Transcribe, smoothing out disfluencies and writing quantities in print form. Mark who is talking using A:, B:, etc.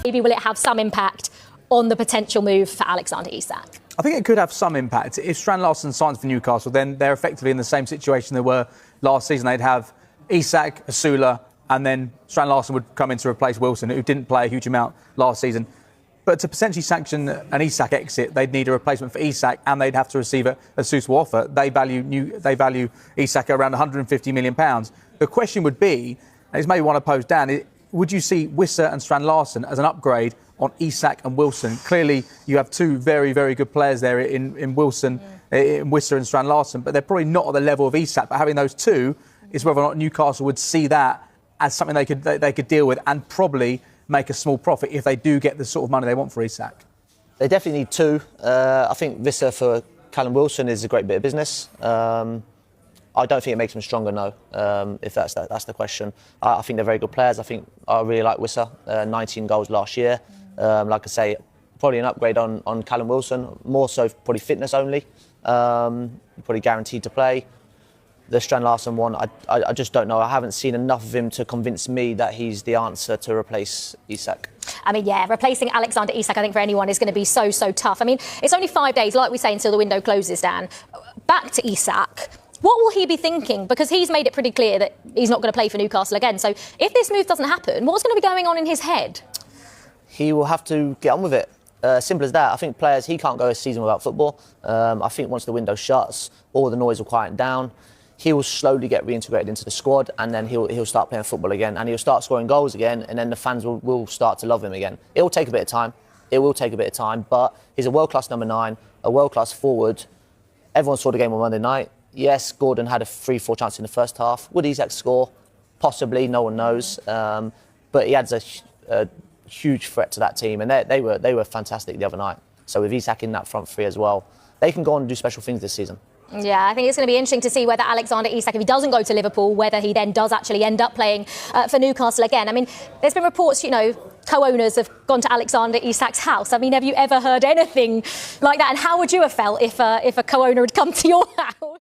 A: Maybe will it have some impact on the potential move for Alexander Isak?
B: I think it could have some impact. If Strand Larsen signs for Newcastle, then they're effectively in the same situation they were last season. They'd have Isak, Asula, and then Strand Larsen would come in to replace Wilson, who didn't play a huge amount last season. But to potentially sanction an Isak exit, they'd need a replacement for Isak, and they'd have to receive a suitable offer. They value Isak around £150 million. The question would be, and it's maybe one I posed down, would you see Wissa and Strand Larsen as an upgrade on Isak and Wilson? Clearly, you have two very, very good players there in Wilson, in Wissa and Strand Larsen, but they're probably not at the level of Isak. But having those two is whether or not Newcastle would see that as something they could deal with and probably make a small profit if they do get the sort of money they want for Isak.
C: They definitely need two. I think Wissa for Callum Wilson is a great bit of business. I don't think it makes them stronger, no, if that's the question. I think they're very good players. I really like Wissa, 19 goals last year. Like I say, probably an upgrade on Callum Wilson, more so probably fitness only, probably guaranteed to play. The Strand Larsen one, I just don't know. I haven't seen enough of him to convince me that he's the answer to replace Isak.
A: I mean, yeah, replacing Alexander Isak, I think for anyone is going to be so tough. I mean, it's only 5 days, like we say, until the window closes, Dan. Back to Isak. What will he be thinking? Because he's made it pretty clear that he's not going to play for Newcastle again. So if this move doesn't happen, what's going to be going on in his head?
C: He will have to get on with it. Simple as that. I think players, he can't go a season without football. I think once the window shuts, all the noise will quieten down. He will slowly get reintegrated into the squad, and then he'll start playing football again, and he'll start scoring goals again, and then the fans will start to love him again. It will take a bit of time. It will take a bit of time, but he's a world-class number 9, a world-class forward. Everyone saw the game on Monday night. Yes, Gordon had a 3-4 chance in the first half. Would Isak score? Possibly, no one knows. But he adds a huge threat to that team, and they were fantastic the other night. So with Isak in that front three as well, they can go on and do special things this season.
A: Yeah, I think it's going to be interesting to see whether Alexander Isak, if he doesn't go to Liverpool, whether he then does actually end up playing for Newcastle again. I mean, there's been reports, co-owners have gone to Alexander Isak's house. I mean, have you ever heard anything like that? And how would you have felt if a co-owner had come to your house?